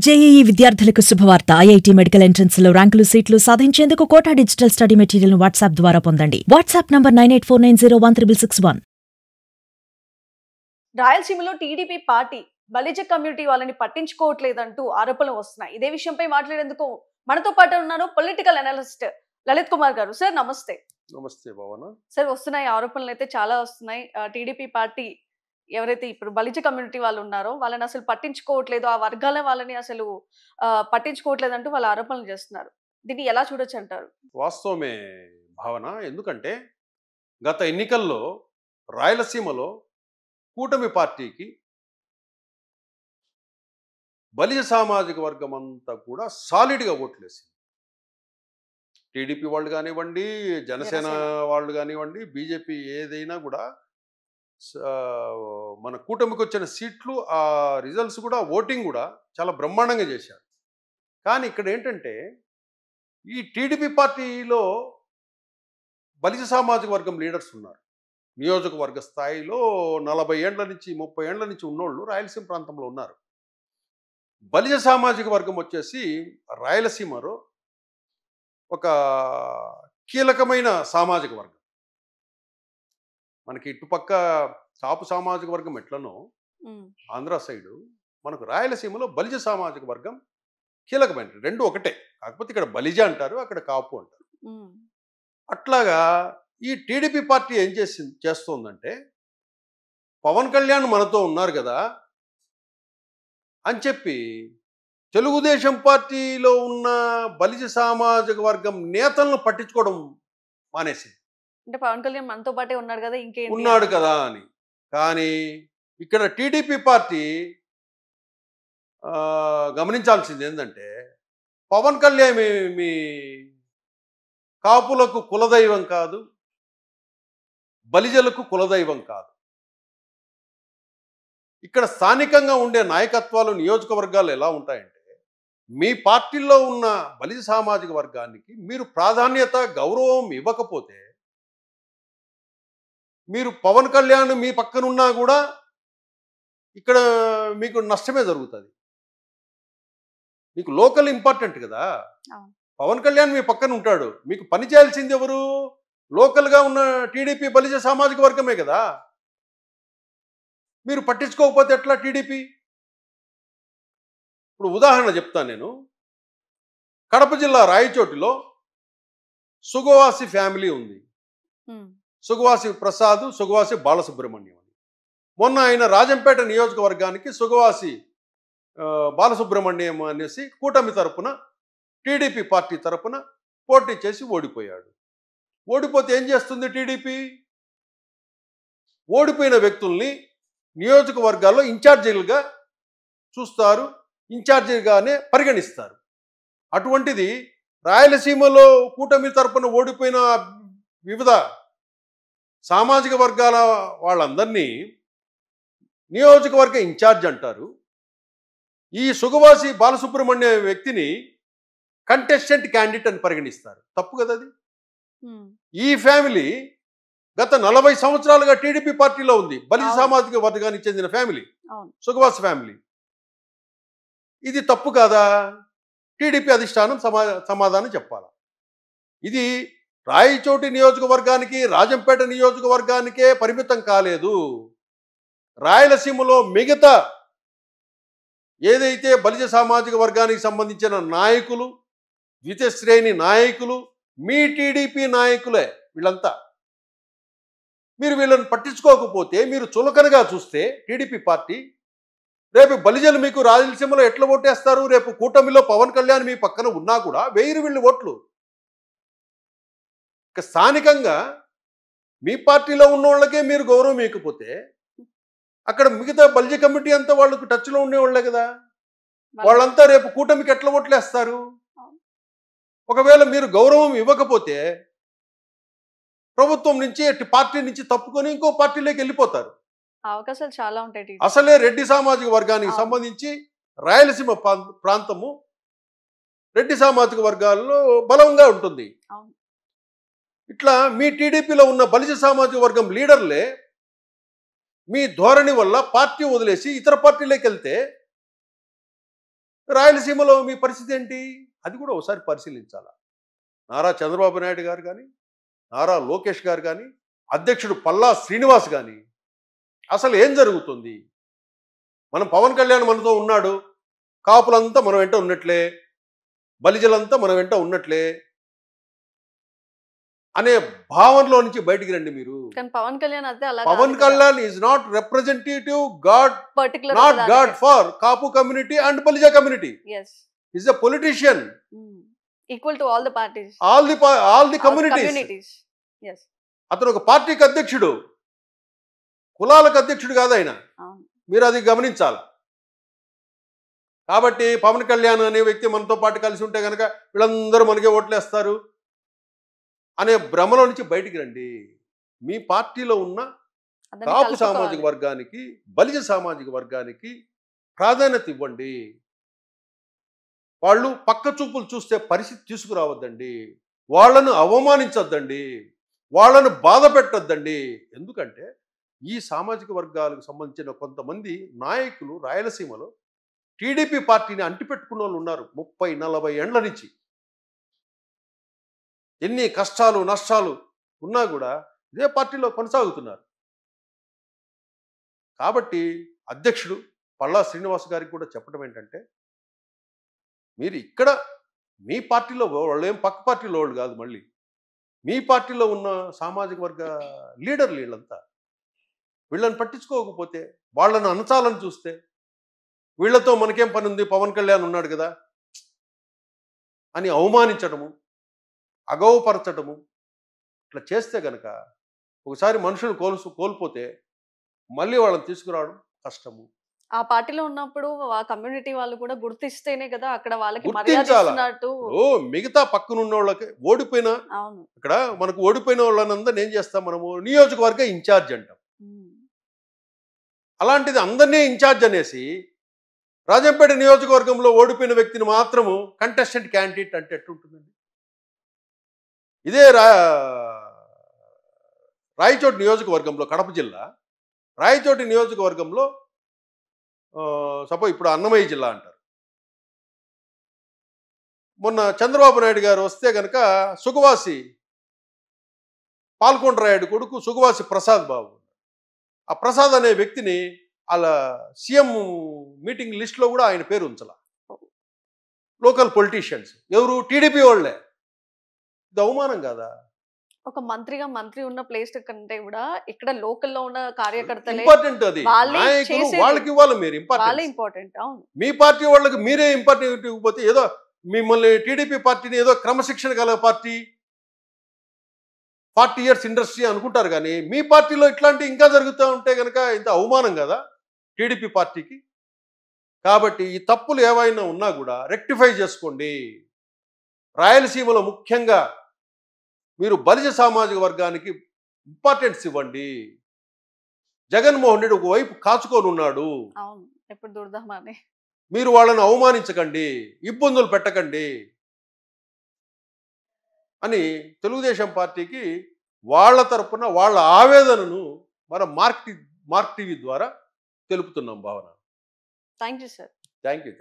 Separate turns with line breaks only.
JEE విద్యార్థులకు శుభవార్త. IIT medical entrance లో ర్యాంకులు సీట్లు సాధించేందుకు కోటా డిజిటల్ స్టడీ మెటీరియల్ ను వాట్సాప్ ద్వారా పొందండి. WhatsApp number 9849016661.
రాయలసీమలో టీడీపీ పార్టీ బలిజ కమ్యూనిటీ వాళ్ళని పట్టించుకోవట్లేదంటూ ఆరోపణలు వస్తున్నాయి. ఇదే విషయంపై మాట్లాడేందుకు మనతో పాటు ఉన్నారు పొలిటికల్ అనలిస్ట్ లలిత్ కుమార్ గారు. సార్ నమస్తే.
నమస్తే భావన.
సార్ వస్తున్నాయి ఆరోపణలు అయితే చాలా వస్తున్నాయి. టీడీపీ పార్టీ ఎవరైతే ఇప్పుడు బలిజ కమ్యూనిటీ వాళ్ళు ఉన్నారో వాళ్ళని అసలు పట్టించుకోవట్లేదు, ఆ వర్గాల వాళ్ళని అసలు పట్టించుకోవట్లేదు అంటూ వాళ్ళు ఆరోపణలు చేస్తున్నారు. దీన్ని ఎలా చూడొచ్చు అంటారు?
వాస్తవమే భావన. ఎందుకంటే గత ఎన్నికల్లో రాయలసీమలో కూటమి పార్టీకి బలిజ సామాజిక వర్గం అంతా కూడా సాలిడ్గా ఓట్లేసింది. టీడీపీ వాళ్ళు కానివ్వండి, జనసేన వాళ్ళు కానివ్వండి, బీజేపీ ఏదైనా కూడా మన కూటమికి వచ్చిన సీట్లు, ఆ రిజల్ట్స్ కూడా, ఓటింగ్ కూడా చాలా బ్రహ్మాండంగా చేశారు. కానీ ఇక్కడ ఏంటంటే ఈ టీడీపీ పార్టీలో బలిజ సామాజిక వర్గం లీడర్స్ ఉన్నారు. నియోజకవర్గ స్థాయిలో 40 ఏండ్ల నుంచి 30 ఏండ్ల నుంచి ఉన్నోళ్ళు రాయలసీమ ప్రాంతంలో ఉన్నారు. బలిజ సామాజిక వర్గం వచ్చేసి రాయలసీమలో ఒక కీలకమైన సామాజిక వర్గం. మనకి ఇటుపక్క కాపు సామాజిక వర్గం ఎట్లనో ఆంధ్ర సైడు, మనకు రాయలసీమలో బలిజ సామాజిక వర్గం కీలకమైనది. రెండు ఒకటే, కాకపోతే ఇక్కడ బలిజ అంటారు, అక్కడ కాపు అంటారు. అట్లాగా ఈ టీడీపీ పార్టీ ఏం చేస్తోందంటే, పవన్ కళ్యాణ్ మనతో ఉన్నారు కదా అని చెప్పి తెలుగుదేశం పార్టీలో ఉన్న బలిజ సామాజిక వర్గం నేతలను పట్టించుకోవడం మానేసింది.
అంటే పవన్ కళ్యాణ్ మనతో పాటే ఉన్నాడు కదా,
ఉన్నాడు కదా అని. కానీ ఇక్కడ టీడీపీ పార్టీ గమనించాల్సింది ఏంటంటే, పవన్ కళ్యాణ్ మీ కాపులకు కులదైవం కాదు, బలిజలకు కులదైవం కాదు. ఇక్కడ స్థానికంగా ఉండే నాయకత్వాలు, నియోజకవర్గాలు ఎలా ఉంటాయంటే, మీ పార్టీలో ఉన్న బలిజ సామాజిక వర్గానికి మీరు ప్రాధాన్యత, గౌరవం ఇవ్వకపోతే, మీరు పవన్ కళ్యాణ్ మీ పక్కనున్నా కూడా ఇక్కడ మీకు నష్టమే జరుగుతుంది. మీకు లోకల్ ఇంపార్టెంట్ కదా. పవన్ కళ్యాణ్ మీ పక్కన ఉంటాడు, మీకు పని చేయాల్సింది ఎవరు? లోకల్గా ఉన్న టీడీపీ బలిజ సామాజిక వర్గమే కదా. మీరు పట్టించుకోకపోతే ఎట్లా టీడీపీ? ఇప్పుడు ఉదాహరణ చెప్తాను నేను. కడప జిల్లా రాయచోటిలో సుగవాసి ఫ్యామిలీ ఉంది. సుగవాసి ప్రసాద్, సుగవాసి బాలసుబ్రహ్మణ్యం అని. మొన్న ఆయన రాజంపేట నియోజకవర్గానికి సుగవాసి బాలసుబ్రహ్మణ్యం అనేసి కూటమి తరపున, టీడీపీ పార్టీ తరపున పోటీ చేసి ఓడిపోయాడు. ఓడిపోతే ఏం చేస్తుంది టీడీపీ? ఓడిపోయిన వ్యక్తుల్ని నియోజకవర్గాల్లో ఇన్ఛార్జీలుగా చూస్తారు, ఇన్ఛార్జిగానే పరిగణిస్తారు. అటువంటిది రాయలసీమలో కూటమి తరపున ఓడిపోయిన వివిధ సామాజిక వర్గాల వాళ్ళందరినీ నియోజకవర్గ ఇన్ఛార్జ్ అంటారు. ఈ సుగవాసి బాలసుబ్రహ్మణ్య వ్యక్తిని కంటెస్టెంట్ క్యాండిడేట్ అని పరిగణిస్తారు. తప్పు కదా అది. ఈ ఫ్యామిలీ గత 40 సంవత్సరాలుగా టీడీపీ పార్టీలో ఉంది. బలిజ సామాజిక వర్గానికి చెందిన ఫ్యామిలీ సుగవాసి ఫ్యామిలీ. ఇది తప్పు కాదా? టీడీపీ అధిష్టానం సమాధానం చెప్పాలి. ఇది రాయచోటి నియోజకవర్గానికి, రాజంపేట నియోజకవర్గానికే పరిమితం కాలేదు. రాయలసీమలో మిగతా ఏదైతే బలిజ సామాజిక వర్గానికి సంబంధించిన నాయకులు, ద్వితీయ శ్రేణి నాయకులు, మీ టీడీపీ నాయకులే వీళ్ళంతా. మీరు వీళ్ళని పట్టించుకోకపోతే, మీరు చులకనగా చూస్తే టీడీపీ పార్టీ, రేపు బలిజలు మీకు రాయలసీమలో ఎట్లా ఓటేస్తారు? రేపు కూటమిలో పవన్ కళ్యాణ్ మీ పక్కన ఉన్నా కూడా వేయిరు వీళ్ళు ఓట్లు. ఇక స్థానికంగా మీ పార్టీలో ఉన్న వాళ్ళకే మీరు గౌరవం ఇవ్వకపోతే, అక్కడ మిగతా బలిజ కమిటీ అంతా వాళ్ళకు టచ్లో ఉండేవాళ్ళే కదా. వాళ్ళంతా రేపు కూటమికి ఎట్లా ఓట్లేస్తారు? ఒకవేళ మీరు గౌరవం ఇవ్వకపోతే ప్రభుత్వం నుంచి, పార్టీ నుంచి తప్పుకొని ఇంకో పార్టీలోకి వెళ్ళిపోతారు.
అవకాశాలు చాలా ఉంటాయి.
అసలే రెడ్డి సామాజిక వర్గానికి సంబంధించి రాయలసీమ ప్రాంతము రెడ్డి సామాజిక వర్గాల్లో బలంగా ఉంటుంది. ఇట్లా మీ టీడీపీలో ఉన్న బలిజ సామాజిక వర్గం లీడర్లే మీ ధోరణి వల్ల పార్టీ వదిలేసి ఇతర పార్టీలోకి వెళ్తే రాయలసీమలో మీ పరిస్థితి ఏంటి? అది కూడా ఒకసారి పరిశీలించాలా. నారా చంద్రబాబు నాయుడు గారు కానీ, నారా లోకేష్ గారు కానీ, అధ్యక్షుడు పల్లా శ్రీనివాస్ కానీ అసలు ఏం జరుగుతుంది? మనం పవన్ కళ్యాణ్ మనతో ఉన్నాడు, కాపులంతా మన వెంట ఉన్నట్లే, బలిజలంతా మన వెంట ఉన్నట్లే అనే భావనలో నుంచి బయటికి రండి మీరు.
కానీ పవన్ కళ్యాణ్ అయితే అలా
Pawan Kalyan is not representative god, not god for Kapu community and Balija community. Is a politician
equal to all the parties,
all the communities. అతను ఒక పార్టీకి అధ్యక్షుడు, కులాలకు అధ్యక్షుడు కాదు ఆయన. మీరు అది గమనించాలి. కాబట్టి పవన్ కళ్యాణ్ అనే వ్యక్తి మనతో పాటు కలిసి ఉంటే కనుక వీళ్ళందరూ మనకే ఓట్లేస్తారు అనే భ్రమలో నుంచి బయటికి రండి. మీ పార్టీలో ఉన్న కాపు సామాజిక వర్గానికి, బలిజ సామాజిక వర్గానికి ప్రాధాన్యత ఇవ్వండి. వాళ్ళు పక్క చూపులు చూస్తే పరిస్థితి తీసుకురావద్దండి, వాళ్ళను అవమానించొద్దండి, వాళ్ళను బాధ పెట్టొద్దండి. ఎందుకంటే ఈ సామాజిక వర్గాలకు సంబంధించిన కొంతమంది నాయకులు రాయలసీమలో టీడీపీ పార్టీని అంటిపెట్టుకున్న వాళ్ళు ఉన్నారు 30-40 ఏండ్ల నుంచి. ఎన్ని కష్టాలు నష్టాలు ఉన్నా కూడా ఇదే పార్టీలో కొనసాగుతున్నారు. కాబట్టి అధ్యక్షుడు పల్లా శ్రీనివాస్ గారికి కూడా చెప్పడం ఏంటంటే, మీరు ఇక్కడ మీ పార్టీలో వాళ్ళు ఏం పక్క పార్టీలో వాళ్ళు కాదు, మళ్ళీ మీ పార్టీలో ఉన్న సామాజిక వర్గ లీడర్లు వీళ్ళంతా. వీళ్ళని పట్టించుకోకపోతే, వాళ్ళను అనచాలని చూస్తే, వీళ్ళతో మనకేం పని ఉంది, పవన్ కళ్యాణ్ ఉన్నాడు కదా అని అవమానించడము, అగౌపరచడము ఇట్లా చేస్తే కనుక ఒకసారి మనుషులు కోల్పోతే మళ్ళీ వాళ్ళని తీసుకురావడం కష్టము.
ఆ పార్టీలో ఉన్నప్పుడు ఆ కమ్యూనిటీ వాళ్ళు కూడా గుర్తిస్తేనే కదా అక్కడ వాళ్ళకి మర్యాద ఇస్తున్నట్టు.
మిగతా పక్కనున్న వాళ్ళకి ఓడిపోయిన, ఇక్కడ మనకు ఓడిపోయిన వాళ్ళనందరినీ ఏం చేస్తాం మనము, నియోజకవర్గ ఇన్ఛార్జ్ అంటాం. అలాంటిది అందరినీ ఇన్ఛార్జ్ అనేసి రాజంపేట నియోజకవర్గంలో ఓడిపోయిన వ్యక్తిని మాత్రము కంటెస్టెంట్ క్యాండిడేట్ అంటే ఎట్లుంటుందండి? ఇదే రాయచోటి నియోజకవర్గంలో, కడప జిల్లా రాయచోటి నియోజకవర్గంలో సపోజ్ ఇప్పుడు అన్నమయ్య జిల్లా అంటారు. మొన్న చంద్రబాబు నాయుడు గారు వస్తే కనుక సుగవాసి పాల్కొండరాయుడు కొడుకు సుగవాసి ప్రసాద్ బాబు, ఆ ప్రసాద్ అనే వ్యక్తిని అలా సీఎం మీటింగ్ లిస్ట్లో కూడా ఆయన పేరు ఉంచాల. లోకల్ పొలిటీషియన్స్ ఎవరు, టీడీపీ వాళ్ళే. ఇది అవమానం కాదా?
ఒక మంత్రి ఉన్న ప్లేస్ కంటే కూడా ఇక్కడ లోకల్లో ఉన్న కార్యకర్తలే
ఇంపార్టెంట్. అది వాళ్ళకి ఇవ్వాలి మీరు
ఇంపార్టెంట్. అవును,
మీ పార్టీ వాళ్ళకి మీరే ఇంపార్టెంట్ ఇవ్వకపోతే ఏదో మిమ్మల్ని టీడీపీ పార్టీని ఏదో క్రమశిక్షణ గల పార్టీ, 40 years ఇండస్ట్రీ అనుకుంటారు. కానీ మీ పార్టీలో ఇట్లాంటి ఇంకా జరుగుతూ ఉంటే కనుక ఇంత అవమానం కదా టీడీపీ పార్టీకి. కాబట్టి ఈ తప్పులు ఏవైనా ఉన్నా కూడా రెక్టిఫై చేసుకోండి. రాయలసీమలో ముఖ్యంగా మీరు బలిజ సామాజిక వర్గానికి ఇంపార్టెన్స్ ఇవ్వండి. జగన్మోహన్ రెడ్డి ఒకవైపు కాచుకొని ఉన్నాడు, మీరు వాళ్ళని అవమానించకండి, ఇబ్బందులు పెట్టకండి అని తెలుగుదేశం పార్టీకి వాళ్ళ తరపున వాళ్ళ ఆవేదనను మనం మార్క్ టీవీ ద్వారా తెలుపుతున్నాం భావన.
Thank you sir.
Thank you.